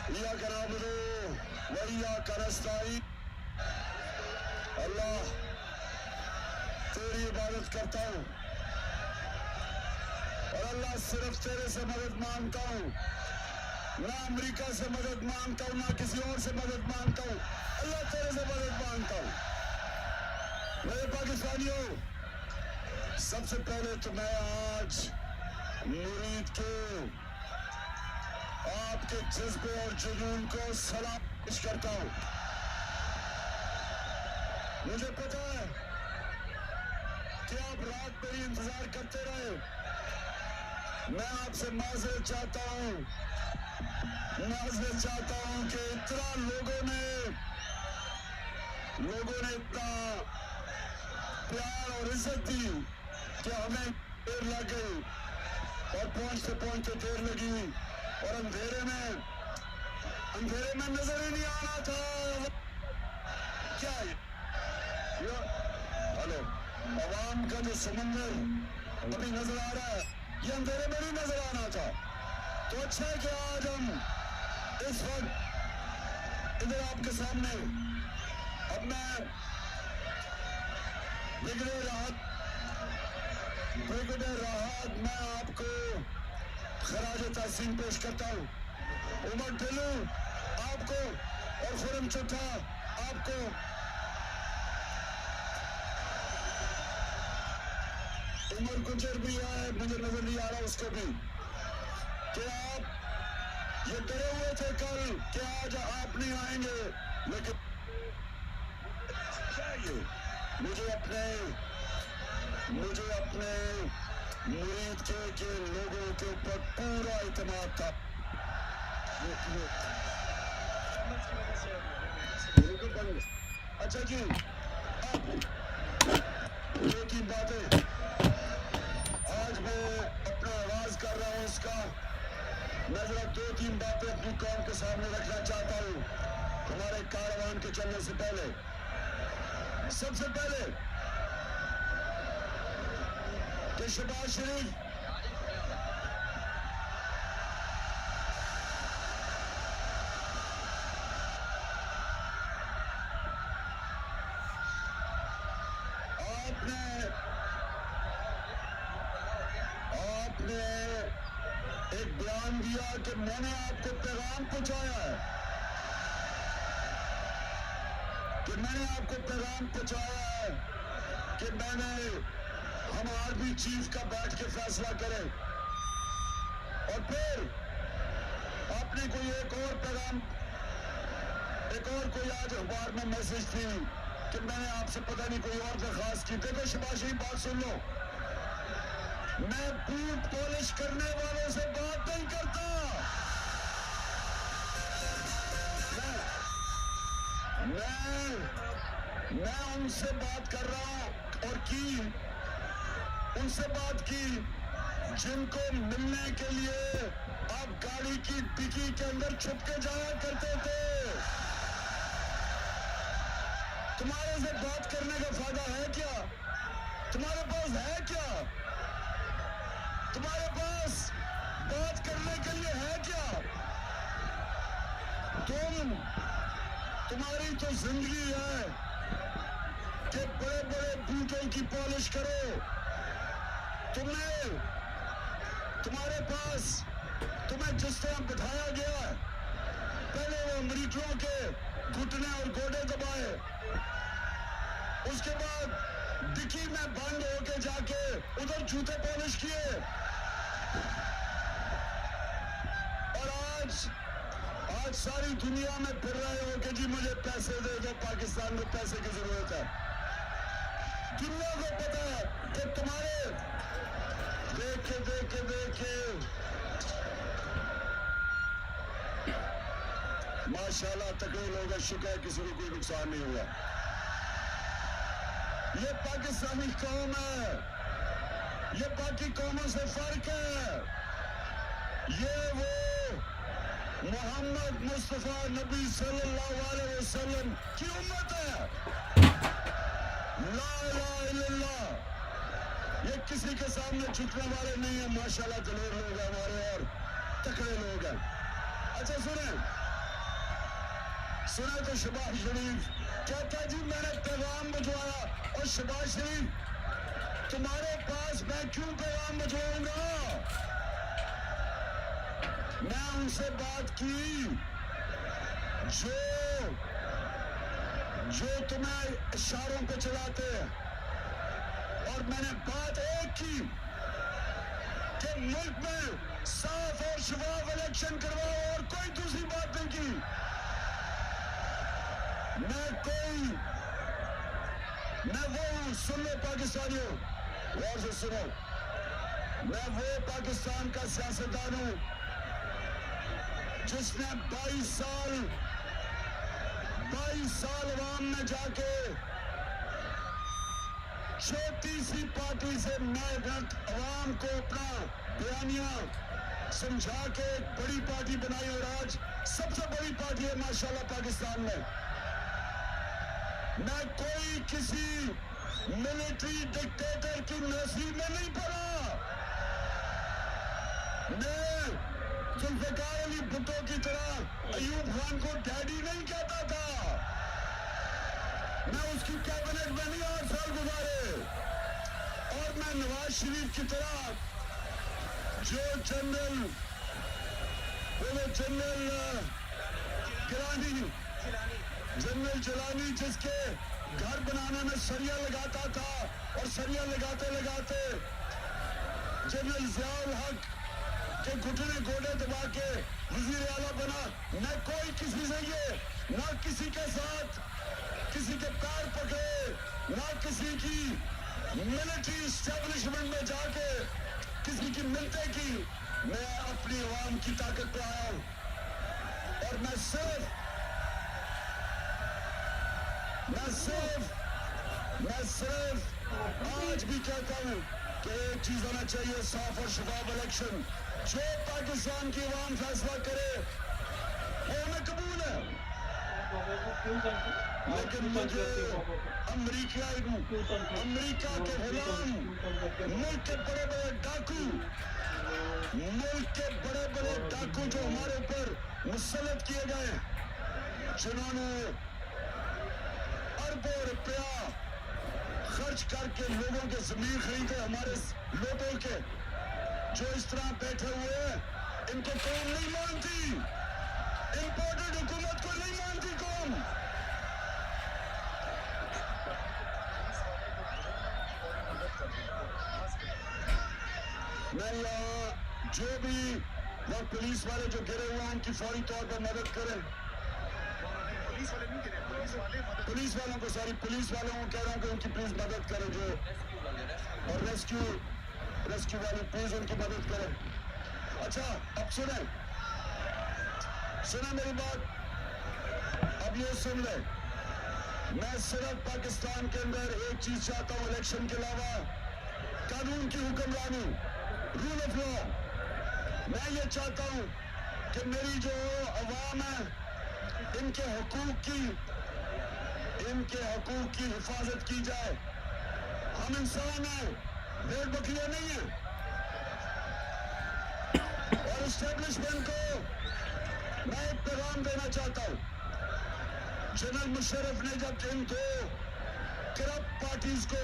इय्याक नअबुदु व इय्याक नस्तईन। अल्लाह तेरी इबादत करता हूँ और अल्लाह सिर्फ तेरे से मदद मांगता हूँ। ना अमेरिका से मदद मांगता हूँ, ना किसी और से मदद मांगता हूँ, अल्लाह तेरे से मदद मांगता हूँ। मेरे पाकिस्तानियों, सबसे पहले तो मैं आज मुरीद के आपके जज्बे और जुनून को सलाम पेश करता हूँ। मुझे पता है कि आप रात भर इंतजार करते रहे। मैं आपसे माजरत चाहता हूँ कि इतना लोगों ने इतना प्यार और इज्जत दी कि हमें देर लग गई और पहुंचते देर लगी और अंधेरे में नजर ही नहीं आना था। क्या है हेलो, आवाम का जो समंदर अभी नजर आ रहा है, ये अंधेरे में नहीं नजर आना था। तो अच्छा है कि आज हम इस वक्त इधर आपके सामने अपना ब्रिगेडियर राहत मैं आपको खराज तहसीन पेश करता हूँ। उमर ढिल्लू आपको और खुरम चुट्टा आपको, उमर गुजर भी है, मुझे नजर नहीं आ रहा उसको भी, कि आप ये डरे हुए थे कल कि आज आप नहीं आएंगे, लेकिन मुझे अपने मुरीद के लोगों के ऊपर पूरा इत्मीनान था। अच्छा जी, दो तीन बातें आज मैं अपना आवाज कर रहा हूँ, उसका मैं जरा दो तीन बातें अपनी कौम के सामने रखना चाहता हूँ हमारे कारवान के चलने से पहले। सबसे पहले कि शहबाज शरीफ आपने एक बयान दिया कि मैंने आपको पैगाम पहुंचाया है, कि मैंने हम आर्मी चीफ का बैठ के फैसला करें। और फिर आपने कोई एक और कोई आज अखबार में मैसेज थी कि मैंने आपसे पता नहीं कोई और दरखास्त की। देखो शहबाज शरीफ, बात सुन लो, मैं बूट पॉलिश करने वालों से बात नहीं करता। मैं उनसे बात कर रहा हूं और उनसे बात की जिनको मिलने के लिए आप गाड़ी की डिक्की के अंदर छुप के जाया करते थे। तुम्हारे से बात करने का फायदा है क्या? तुम्हारे पास है क्या? तुम्हारे पास बात करने के लिए है क्या? तुम्हारी तो जिंदगी है कि बड़े बड़े बूटों की पॉलिश करो। तुम्हें जिस तरह बिठाया गया, पहले वो अमरीकियों के घुटने और गोडे दबाए, उसके बाद डिक्की में बंद होके जाके उधर जूते पॉलिश किए, और आज सारी दुनिया में फिर रहे हो कि जी मुझे पैसे दे दो, पाकिस्तान को पैसे की जरूरत है। दुनिया को पता है कि तुम्हारे देख के माशाल्लाह तकड़े लोग हैं, शुक्र है किसी को कोई नुकसान नहीं हुआ। ये पाकिस्तानी कौम है, ये बाकी कौमों से फर्क है। ये वो मोहम्मद मुस्तफा नबी सल्लल्लाहु अलैहि वसल्लम की उम्मत है। ला इलाहा इल्लल्लाह। ये किसी के सामने झुकने वाले नहीं है। माशाल्लाह दलेर लोग हैं हमारे और तकड़े लोग हैं। अच्छा सुने, सुना तो शहबाज शरीफ कहता जी मैंने पैगाम भिजवाया, और शहबाज शरीफ तुम्हारे पास मैं क्यों पैगाम भिजवाऊंगा? मैं उनसे बात की जो तुम्हें इशारों पे चलाते हैं, और मैंने बात एक की कि मुल्क में साफ और शफाफ इलेक्शन करवाओ, और कोई दूसरी बात नहीं की। मैं वो सुन लो पाकिस्तानियों, गौर से सुनो, मैं वो पाकिस्तान का सियासतदान हूं जिसने 22 साल अवाम में जाके छोटी सी पार्टी से अवाम को अपना बयानिया समझा के एक बड़ी पार्टी बनाई, और आज सबसे बड़ी पार्टी है माशाल्लाह पाकिस्तान में। मैं कोई किसी मिलिट्री डिक्टेटर की नसीब में नहीं पड़ा। मैं जुल्फिकार अली भुट्टो की तरह अयूब खान को डैडी नहीं कहता था। मैं उसकी कैबिनेट में नहीं 8 साल गुजारे, और मैं नवाज शरीफ की तरह जो जनरल जिलानी जिसके घर बनाने में सरिया लगाता था, और सरिया लगाते लगाते जनरल जियाउल हक के घुटने गोडे दबा के वजीर आला बना। मैं कोई किसी से ये ना किसी के साथ किसी के पैर पकड़े, ना किसी की मिलिट्री एस्टेब्लिशमेंट में जाके किसी की मिलते की। मैं अपनी आवाम की ताकत पे आया हूं, और मैं सिर्फ आज भी कहता हूं कि एक चीज होना चाहिए, साफ और शफाफ इलेक्शन। जो पाकिस्तान की आवाम फैसला करे वो हमें कबूल है, लेकिन मुझे अमेरिका के गुलाम, मुल्क के बड़े बड़े डाकू जो हमारे ऊपर मुसल्लत किए गए, जिन्होंने अरबों रुपया खर्च करके लोगों के जमीन खरीदे, हमारे लोगों के, जो इस तरह बैठे हुए हैं, इनको कौम नहीं मानती। इंपोर्टेड हुकूमत को नहीं मानती कौम। मैं यहाँ जो भी वो पुलिस वाले जो गिरे हुए हैं उनकी फौरी तौर पर मदद करें। पुलिस वालों को कह रहा हूँ कि उनकी प्लीज मदद करें, जो और रेस्क्यू वाले प्लीज उनकी मदद करें। अच्छा, अब सुने मेरी बात, अब ये सुन ले। मैं सिर्फ पाकिस्तान के अंदर एक चीज चाहता हूँ इलेक्शन के अलावा, कानून की हुक्मरानी, रूल ऑफ लॉ। मैं ये चाहता हूँ कि मेरी जो अवाम है इनके हकूक की हिफाजत की जाए। हम इंसान हैं, भेड़ बकरियां नहीं है। और एस्टेब्लिशमेंट को मैं एक पैगाम देना चाहता हूं। जनरल मुशर्रफ ने जब इन दो करप्ट पार्टीज को,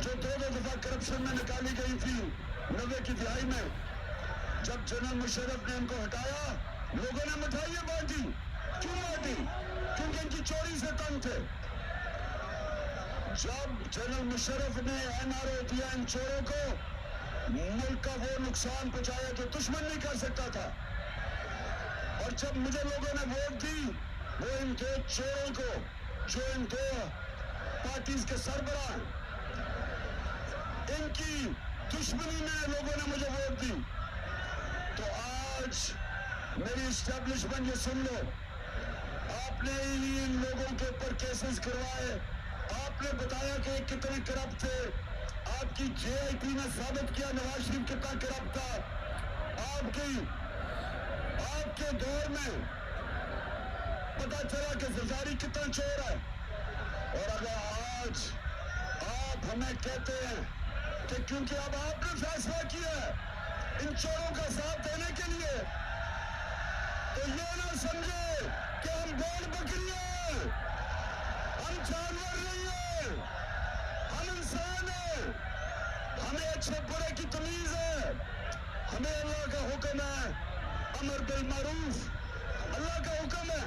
जो दो दफा करप्शन में निकाली गई थी 90 की दिहाई में, जब जनरल मुशर्रफ ने इनको हटाया, लोगों ने मिठाइयां बांटी। क्यों बांटी? क्योंकि इनकी चोरी से तंग थे। जब जनरल मुशर्रफ ने एनआरओ दिया इन चोरों को, मुल्क का वो नुकसान पहुंचाया जो दुश्मन नहीं कर सकता था। और जब मुझे लोगों ने वोट दी, वो इन दो चोरों को, जो इन दो पार्टीज के सरबराह, इनकी दुश्मनी में लोगों ने मुझे वोट दी। तो आज मेरी एस्टेब्लिशमेंट, ये सुन लो, आपने इन लोगों के ऊपर केसेस करवाए, आपने बताया कि कितने करप्ट थे। आपकी जेआईटी ने साबित किया नवाज शरीफ कितना करप्ट था। आपके दौर में पता चला कि जरदारी कितना चोर है। और अगर आज आप हमें कहते हैं कि क्योंकि अब आपने फैसला किया है इन चोरों का साथ देने के लिए, तो ये ना समझे कि हम भेड़ बकरी हैं, हम जानवर नहीं हैं, हम इंसान हैं। हमें अच्छे बुरे की तमीज है। हमें अल्लाह का हुक्म है अमर बिल मारूफ, अल्लाह का हुक्म है,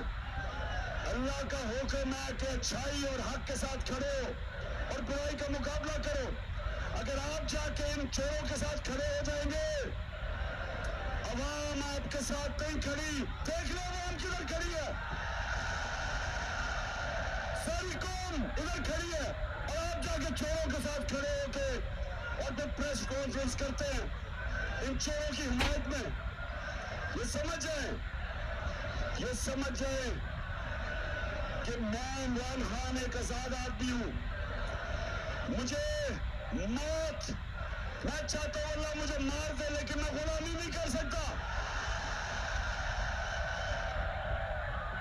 अल्लाह का हुक्म है कि अच्छाई और हक के साथ खड़े हो और बुराई का मुकाबला करो। अगर आप जाके इन चोरों के साथ खड़े हो जाएंगे, अवाम आपके साथ नहीं खड़ी। देख लो अवाम किधर खड़ी है, सारी कौम इधर खड़ी है, और आप जाके चोरों के साथ खड़े होके और फिर प्रेस कॉन्फ्रेंस करते हैं इन चोरों की हिमायत में। ये समझ जाए, ये समझ जाए कि मैं इमरान खान एक आजाद आदमी हूं। मुझे मौत, मैं चाहता हूं अल्लाह मुझे मार दे, लेकिन मैं गुलामी नहीं कर सकता।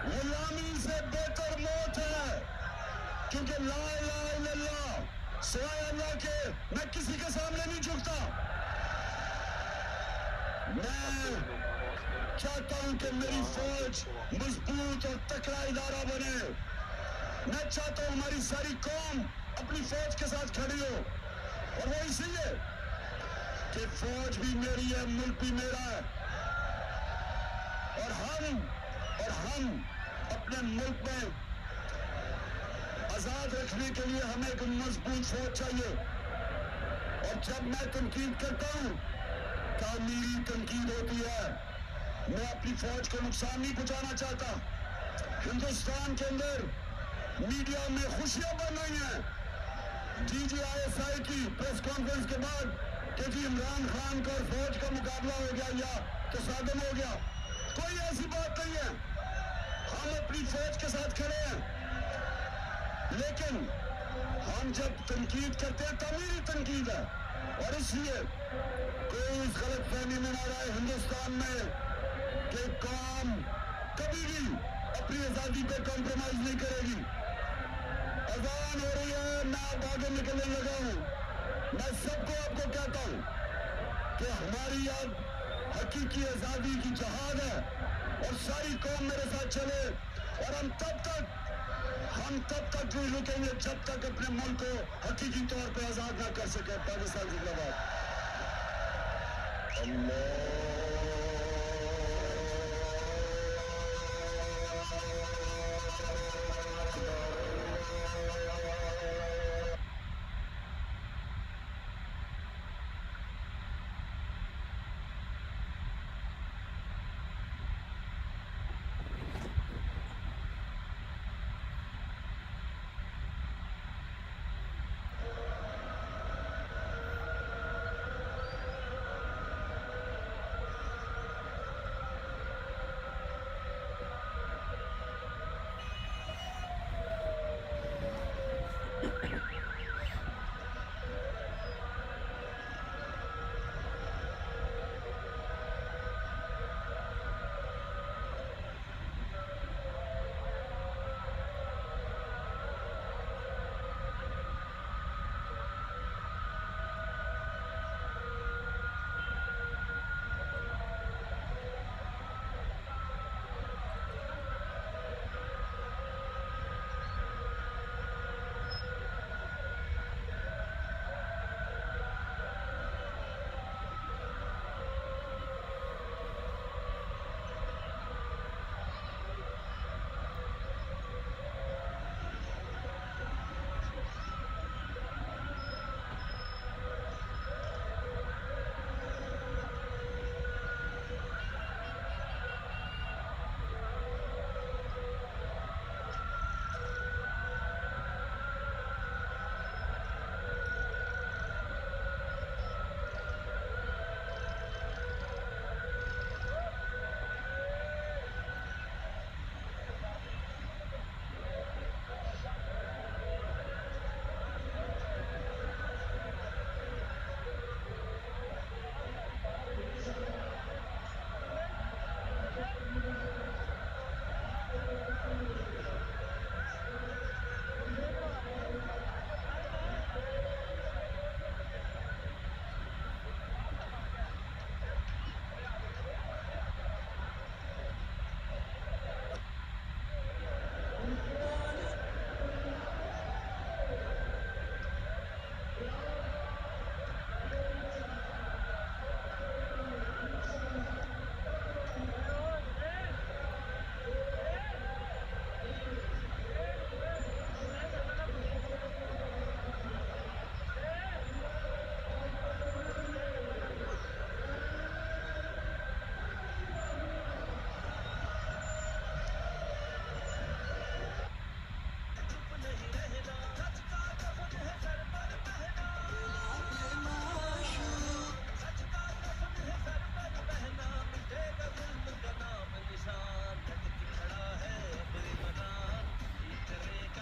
गुलामी से बेहतर मौत है, क्योंकि ला इलाहा इल्लल्लाह, सिवाय अल्लाह के मैं किसी के सामने नहीं झुकता। मैं चाहता हूं कि मेरी फौज मजबूत और तकड़ा इदारा बने। मैं चाहता हूं हमारी सारी कौम अपनी फौज के साथ खड़ी हो, और वो इसलिए कि फौज भी मेरी है, मुल्क भी मेरा है, और हम अपने मुल्क में आजाद रखने के लिए हमें एक मजबूत फौज चाहिए। और जब मैं तनकीद करता हूं, तामीरी तनकीद होती है। मैं अपनी फौज को नुकसान नहीं पहुंचाना चाहता। हिंदुस्तान के अंदर मीडिया में खुशियां बन रही हैं DGISI की प्रेस कॉन्फ्रेंस के बाद कि जी इमरान खान का और फौज का मुकाबला हो गया या तसादम हो गया। कोई ऐसी बात नहीं है, हम अपनी फौज के साथ खड़े हैं। लेकिन हम जब तनकीद करते हैं, तामीरी तनकीद है, और इसलिए कोई इस गलत फहमी में ना रहे हिंदुस्तान में कि कौम कभी भी अपनी आजादी पे कॉम्प्रोमाइज नहीं करेगी। अजान हो रही है, मैं अब आगे निकलने लगा हूं। मैं सबको आपको कहता हूं कि हमारी अब हकीकी आजादी की जहाद है, और सारी कौम मेरे साथ चले, और हम तब तक नहीं रुकेंगे जब तक अपने मुल्क को हकीकी तौर पे आजाद ना कर सके। पाकिस्तान जिंदाबाद। अल्लाह